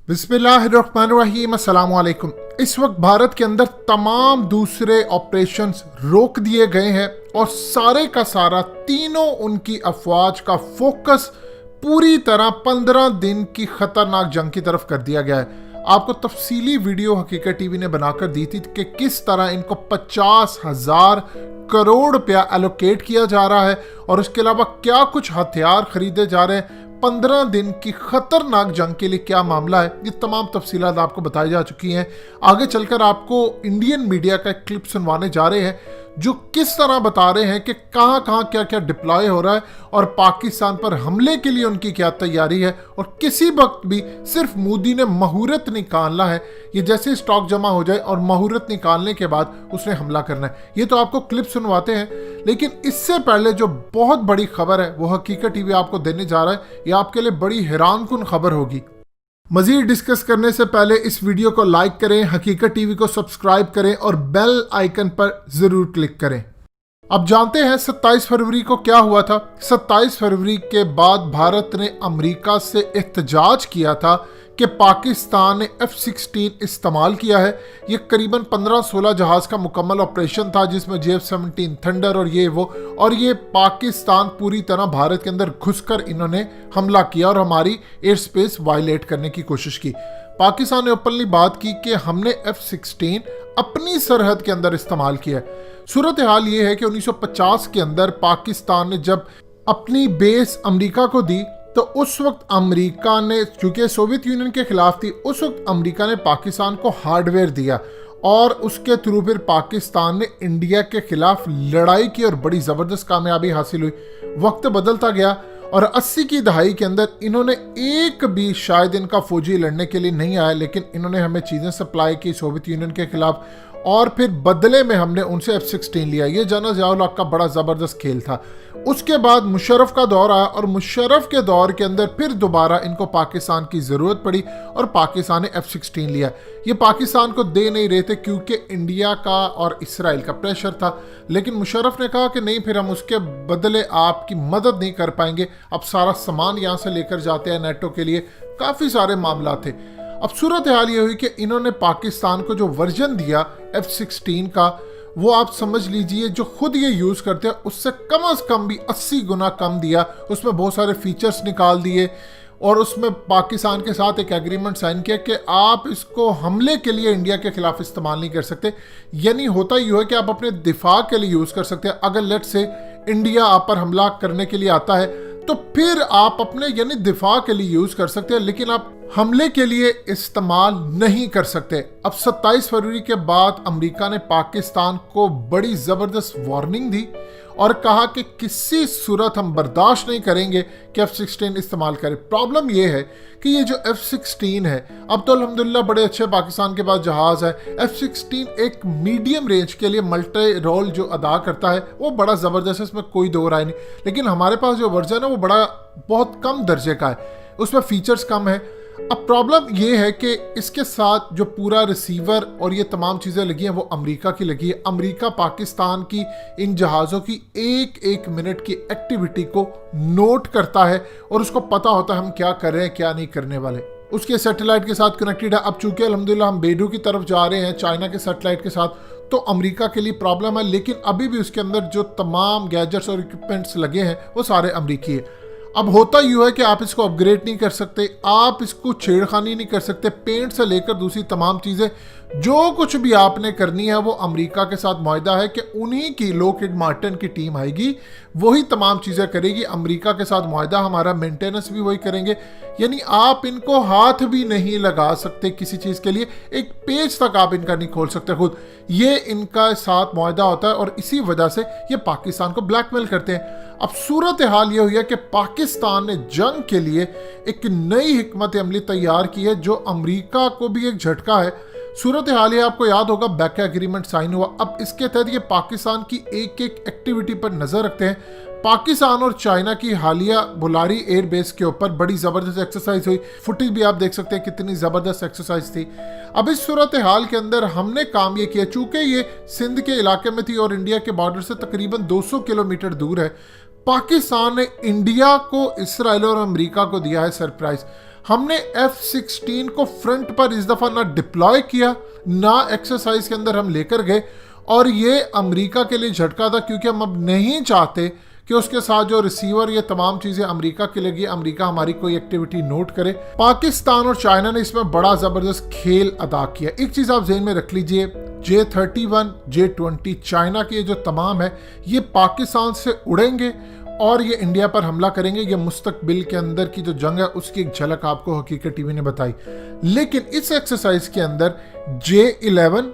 बिस्मिल्लाहिर्रहमानिर्रहीम, अस्सलाम वालेकुम। इस वक्त भारत के अंदर तमाम दूसरे ऑपरेशंस रोक दिए गए हैं और सारे का सारा तीनों उनकी अफवाज का फोकस पूरी तरह 15 दिन की खतरनाक जंग की तरफ कर दिया गया है। आपको तफसीली वीडियो हकीकत टीवी ने बनाकर दी थी कि किस तरह इनको 50,000 करोड़ रुपया एलोकेट किया जा रहा है और उसके अलावा क्या कुछ हथियार खरीदे जा रहे हैं। 15 दिन की खतरनाक जंग के लिए क्या मामला है, ये तमाम तफसीलात आपको बताई जा चुकी हैं। आगे चलकर आपको इंडियन मीडिया का एक क्लिप सुनवाने जा रहे हैं जो किस तरह बता रहे हैं कि कहां कहां क्या क्या डिप्लॉय हो रहा है और पाकिस्तान पर हमले के लिए उनकी क्या तैयारी है। और किसी वक्त भी सिर्फ मोदी ने मुहूर्त निकालना है, ये जैसे स्टॉक जमा हो जाए और मुहूर्त निकालने के बाद उसने हमला करना है। ये तो आपको क्लिप सुनवाते हैं, लेकिन इससे पहले जो बहुत बड़ी खबर है वो हकीकत टीवी आपको देने जा रहा है। ये आपके लिए बड़ी हैरानकुन खबर होगी। मजीद डिस्कस करने से पहले इस वीडियो को लाइक करें, हकीकत टीवी को सब्सक्राइब करें और बेल आइकन पर जरूर क्लिक करें। अब जानते हैं 27 फरवरी को क्या हुआ था। 27 फरवरी के बाद भारत ने अमेरिका से एहतजाज किया था कि पाकिस्तान ने F-16 इस्तेमाल किया है। ये करीबन 15-16 जहाज का मुकम्मल ऑपरेशन था जिसमें JF-17 थंडर और ये पाकिस्तान पूरी तरह भारत के अंदर घुसकर इन्होंने हमला किया और हमारी एयर स्पेस वायलेट करने की कोशिश की। पाकिस्तान ने ओपनली बात की कि हमने F-16 अपनी सरहद के अंदर इस्तेमाल किया है। सूरत हाल ये है कि 1950 के अंदर पाकिस्तान ने जब अपनी बेस अमेरिका को दी तो उस वक्त अमेरिका ने, चूंकि सोवियत यूनियन के खिलाफ थी, उस वक्त अमेरिका ने पाकिस्तान को हार्डवेयर दिया और उसके थ्रू फिर पाकिस्तान ने इंडिया के खिलाफ लड़ाई की और बड़ी ज़बरदस्त कामयाबी हासिल हुई। वक्त बदलता गया और 80 की दहाई के अंदर इन्होंने एक भी, शायद इनका फौजी लड़ने के लिए नहीं आया, लेकिन इन्होंने हमें चीज़ें सप्लाई की सोवियत यूनियन के खिलाफ और फिर बदले में हमने उनसे F-16 लिया। ये जाना ज़िया-उल-हक का बड़ा ज़बरदस्त खेल था। उसके बाद मुशर्रफ का दौर आया और मुशर्रफ के दौर के अंदर फिर दोबारा इनको पाकिस्तान की ज़रूरत पड़ी और पाकिस्तान ने F-16 लिया। ये पाकिस्तान को दे नहीं रहे थे क्योंकि इंडिया का और इसराइल का प्रेशर था, लेकिन मुशर्रफ ने कहा कि नहीं, फिर हम उसके बदले आपकी मदद नहीं कर पाएंगे। अब सारा सामान यहाँ से लेकर जाते हैं नेटो के लिए। काफ़ी सारे मामला थे। अब सूरत हाल ये हुई कि इन्होंने पाकिस्तान को जो वर्जन दिया F-16 का, वो आप समझ लीजिए जो खुद ये यूज़ करते हैं उससे कम से कम भी 80 गुना कम दिया। उसमें बहुत सारे फीचर्स निकाल दिए और उसमें पाकिस्तान के साथ एक एग्रीमेंट साइन किया कि आप इसको हमले के लिए इंडिया के खिलाफ इस्तेमाल नहीं कर सकते। यानी होता यूँ है कि आप अपने दिफा के लिए यूज़ कर सकते हैं। अगर लेट से इंडिया आप पर हमला करने के लिए आता है तो फिर आप अपने यानी दिफा के लिए यूज़ कर सकते हैं, लेकिन आप हमले के लिए इस्तेमाल नहीं कर सकते। अब 27 फरवरी के बाद अमेरिका ने पाकिस्तान को बड़ी ज़बरदस्त वार्निंग दी और कहा कि किसी सूरत हम बर्दाश्त नहीं करेंगे कि F-16 इस्तेमाल करें। प्रॉब्लम यह है कि ये जो F-16 है, अब तो अल्हम्दुलिल्लाह बड़े अच्छे पाकिस्तान के पास जहाज़ है। F-16 एक मीडियम रेंज के लिए मल्टी रोल जो अदा करता है वो बड़ा ज़बरदस्त है, इसमें कोई दो राय नहीं। लेकिन हमारे पास जो वर्जन है वो बहुत कम दर्जे का है, उसमें फीचर्स कम है। अब प्रॉब्लम ये है कि इसके साथ जो पूरा रिसीवर और ये तमाम चीज़ें लगी हैं वो अमेरिका की लगी है। अमेरिका पाकिस्तान की इन जहाज़ों की एक मिनट की एक्टिविटी को नोट करता है और उसको पता होता है हम क्या कर रहे हैं, क्या नहीं करने वाले। उसके सैटेलाइट के साथ कनेक्टेड है। अब चूंकि अल्हम्दुलिल्लाह हम बेडू की तरफ जा रहे हैं चाइना के सैटेलाइट के साथ, तो अमेरिका के लिए प्रॉब्लम है, लेकिन अभी भी उसके अंदर जो तमाम गैजेट्स और इक्विपमेंट्स लगे हैं वो सारे अमेरिकी है। अब होता यूँ है कि आप इसको अपग्रेड नहीं कर सकते, आप इसको छेड़खानी नहीं कर सकते। पेंट से लेकर दूसरी तमाम चीज़ें जो कुछ भी आपने करनी है वो अमेरिका के साथ मुआहदा है कि उन्हीं की लॉकहीड मार्टिन की टीम आएगी, वही तमाम चीज़ें करेगी। अमेरिका के साथ मुआहदा, हमारा मेंटेनेंस भी वही करेंगे। यानी आप इनको हाथ भी नहीं लगा सकते किसी चीज़ के लिए, एक पेज तक आप इनका नहीं खोल सकते खुद। ये इनका साथ मुआहदा होता है और इसी वजह से ये पाकिस्तान को ब्लैकमेल करते हैं। अब सूरत हाल ये हुई है कि पाकिस्तान ने जंग के लिए एक नई हिकमत अमली तैयार की है जो अमेरिका को भी एक झटका है। सूरत हाल ये आपको याद होगा, बैक एग्रीमेंट साइन हुआ। अब इसके तहत ये पाकिस्तान की एक एक्टिविटी पर नजर रखते हैं। पाकिस्तान और चाइना की हालिया बुलारी एयर बेस के ऊपर बड़ी ज़बरदस्त एक्सरसाइज हुई। फुटेज भी आप देख सकते हैं कितनी ज़बरदस्त एक्सरसाइज थी। अब इस सूरत हाल के अंदर हमने काम ये किया, चूंकि ये सिंध के इलाके में थी और इंडिया के बॉर्डर से तकरीबन 200 किलोमीटर दूर है। पाकिस्तान ने इंडिया को, इसराइल और अमेरिका को दिया है सरप्राइज। हमने F-16 को फ्रंट पर इस दफा ना डिप्लॉय किया, ना एक्सरसाइज के अंदर हम लेकर गए। और ये अमेरिका के लिए झटका था, क्योंकि हम अब नहीं चाहते कि उसके साथ जो रिसीवर, ये तमाम चीजें अमेरिका के लगी, अमेरिका हमारी कोई एक्टिविटी नोट करे। पाकिस्तान और चाइना ने इसमें बड़ा जबरदस्त खेल अदा किया। एक चीज आप ज़हन में रख लीजिए, J-31, J-20 चाइना के जो तमाम है, ये पाकिस्तान से उड़ेंगे और ये इंडिया पर हमला करेंगे। ये मुस्तकबिल के अंदर की जो जंग है उसकी एक झलक आपको हकीकत टीवी ने बताई। लेकिन इस एक्सरसाइज के अंदर J-11,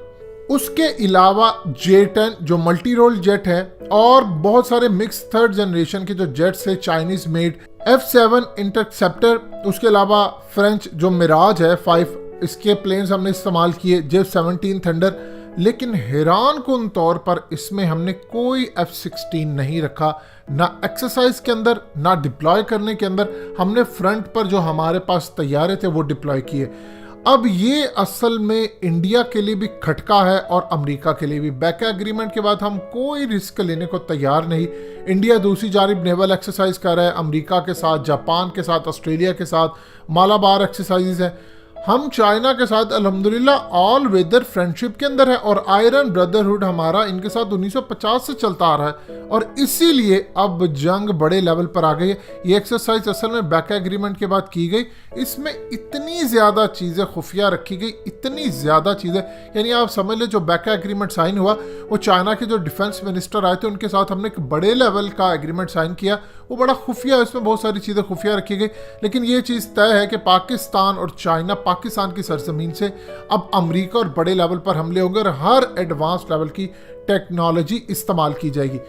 उसके अलावा J-10 जो मल्टी रोल जेट है, और बहुत सारे मिक्स थर्ड जनरेशन के जो जेट्स है चाइनीज मेड, F-7 इंटरसेप्टर, उसके अलावा फ्रेंच जो मिराज है 5, इसके प्लेन्स हमने इस्तेमाल किए, J-17 थंडर। लेकिन हैरान कुन तौर पर इसमें हमने कोई F-16 नहीं रखा, ना एक्सरसाइज के अंदर, ना डिप्लॉय करने के अंदर। हमने फ्रंट पर जो हमारे पास तैयारे थे वो डिप्लॉय किए। अब ये असल में इंडिया के लिए भी खटका है और अमेरिका के लिए भी। बैक एग्रीमेंट के बाद हम कोई रिस्क लेने को तैयार नहीं। इंडिया दूसरी जानिब नेवल एक्सरसाइज कर रहा है, अमेरिका के साथ, जापान के साथ, ऑस्ट्रेलिया के साथ मालाबार एक्सरसाइजेज है। हम चाइना के साथ अल्हम्दुलिल्लाह ऑल वेदर फ्रेंडशिप के अंदर है, और आयरन ब्रदरहुड हमारा इनके साथ 1950 से चलता आ रहा है, और इसीलिए अब जंग बड़े लेवल पर आ गई है। ये एक्सरसाइज असल में बैक एग्रीमेंट के बाद की गई। इसमें इतनी ज़्यादा चीज़ें खुफिया रखी गई, इतनी ज़्यादा चीज़ें, यानी आप समझ लें जो बैक एग्रीमेंट साइन हुआ, वो चाइना के जो डिफेंस मिनिस्टर आए थे उनके साथ हमने एक बड़े लेवल का एग्रीमेंट साइन किया। वो बड़ा खुफिया, इसमें बहुत सारी चीज़ें खुफिया रखी गई। लेकिन ये चीज़ तय है कि पाकिस्तान और चाइना, पाकिस्तान की सरजमीन से अब अमेरिका और बड़े लेवल पर हमले होंगे, और हर एडवांस लेवल की टेक्नोलॉजी इस्तेमाल की जाएगी।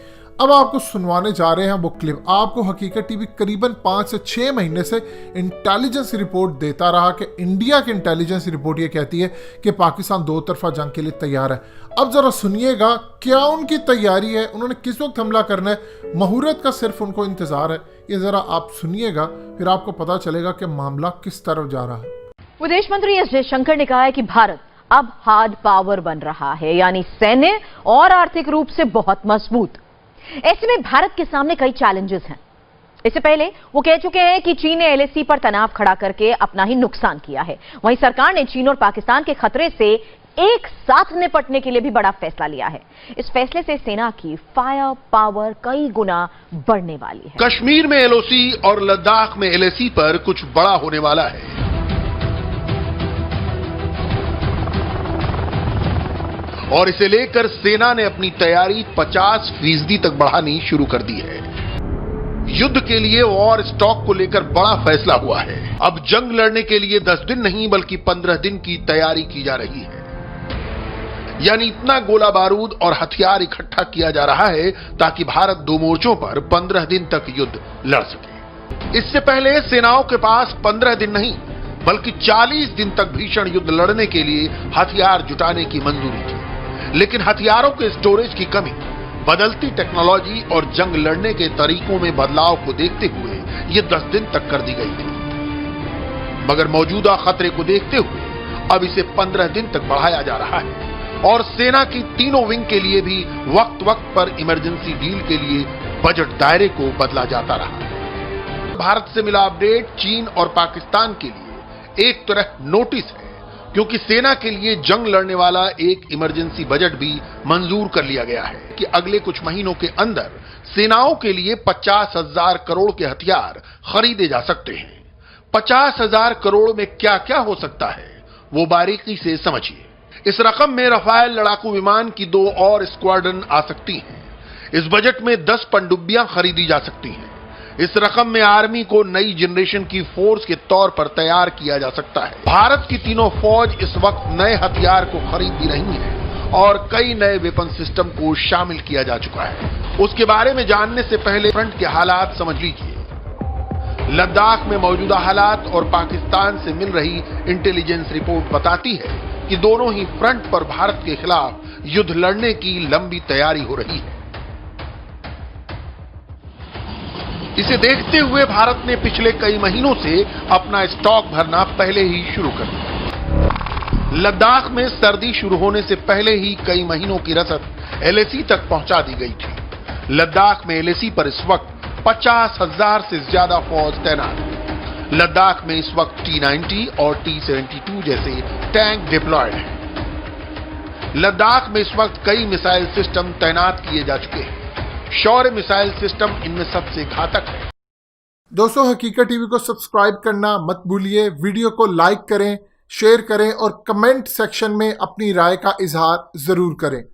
अब आपको सुनवाने जा रहे हैं वो क्लिप। आपको हकीकत टीवी करीबन 5 से 6 महीने से इंटेलिजेंस रिपोर्ट देता रहा कि इंडिया की इंटेलिजेंस रिपोर्ट ये कहती है कि पाकिस्तान दो तरफा जंग के लिए तैयार है। अब जरा सुनिएगा क्या उनकी तैयारी है, उन्होंने किस वक्त हमला करना है, मुहूर्त का सिर्फ उनको इंतजार है। ये जरा आप सुनिएगा, फिर आपको पता चलेगा कि मामला किस तरफ जा रहा है। विदेश मंत्री एस जयशंकर ने कहा है कि भारत अब हार्ड पावर बन रहा है, यानी सैन्य और आर्थिक रूप से बहुत मजबूत। ऐसे में भारत के सामने कई चैलेंजेस हैं। इससे पहले वो कह चुके हैं कि चीन ने एलएसी पर तनाव खड़ा करके अपना ही नुकसान किया है। वहीं सरकार ने चीन और पाकिस्तान के खतरे से एक साथ निपटने के लिए भी बड़ा फैसला लिया है। इस फैसले से सेना की फायर पावर कई गुना बढ़ने वाली है। कश्मीर में एलओसी और लद्दाख में एलएसी पर कुछ बड़ा होने वाला है, और इसे लेकर सेना ने अपनी तैयारी 50% तक बढ़ानी शुरू कर दी है। युद्ध के लिए और स्टॉक को लेकर बड़ा फैसला हुआ है। अब जंग लड़ने के लिए 10 दिन नहीं बल्कि 15 दिन की तैयारी की जा रही है। यानी इतना गोला बारूद और हथियार इकट्ठा किया जा रहा है ताकि भारत 2 मोर्चों पर 15 दिन तक युद्ध लड़ सके। इससे पहले सेनाओं के पास 15 दिन नहीं बल्कि 40 दिन तक भीषण युद्ध लड़ने के लिए हथियार जुटाने की मंजूरी थी। लेकिन हथियारों के स्टोरेज की कमी, बदलती टेक्नोलॉजी और जंग लड़ने के तरीकों में बदलाव को देखते हुए ये 10 दिन तक कर दी गई थी। मगर मौजूदा खतरे को देखते हुए अब इसे 15 दिन तक बढ़ाया जा रहा है, और सेना की तीनों विंग के लिए भी वक्त वक्त पर इमरजेंसी डील के लिए बजट दायरे को बदला जाता रहा। भारत से मिला अपडेट चीन और पाकिस्तान के लिए एक तरह नोटिस है, क्योंकि सेना के लिए जंग लड़ने वाला एक इमरजेंसी बजट भी मंजूर कर लिया गया है कि अगले कुछ महीनों के अंदर सेनाओं के लिए 50,000 करोड़ के हथियार खरीदे जा सकते हैं। 50,000 करोड़ में क्या क्या हो सकता है वो बारीकी से समझिए। इस रकम में रफाल लड़ाकू विमान की 2 और स्क्वाड्रन आ सकती हैं। इस बजट में 10 पनडुब्बियां खरीदी जा सकती हैं। इस रकम में आर्मी को नई जनरेशन की फोर्स के तौर पर तैयार किया जा सकता है। भारत की तीनों फौज इस वक्त नए हथियार को खरीद भी रही है और कई नए वेपन सिस्टम को शामिल किया जा चुका है। उसके बारे में जानने से पहले फ्रंट के हालात समझ लीजिए। लद्दाख में मौजूदा हालात और पाकिस्तान से मिल रही इंटेलिजेंस रिपोर्ट बताती है कि दोनों ही फ्रंट पर भारत के खिलाफ युद्ध लड़ने की लंबी तैयारी हो रही है। इसे देखते हुए भारत ने पिछले कई महीनों से अपना स्टॉक भरना पहले ही शुरू कर दिया। लद्दाख में सर्दी शुरू होने से पहले ही कई महीनों की रसद एलएसी तक पहुंचा दी गई थी। लद्दाख में एलएसी पर इस वक्त 50,000 से ज्यादा फौज तैनात है। लद्दाख में इस वक्त T-90 और T-72 जैसे टैंक डिप्लॉयड हैं। लद्दाख में इस वक्त कई मिसाइल सिस्टम तैनात किए जा चुके हैं। शौर्य मिसाइल सिस्टम इनमें सबसे घातक है। दोस्तों, हकीकत टीवी को सब्सक्राइब करना मत भूलिए, वीडियो को लाइक करें, शेयर करें और कमेंट सेक्शन में अपनी राय का इजहार जरूर करें।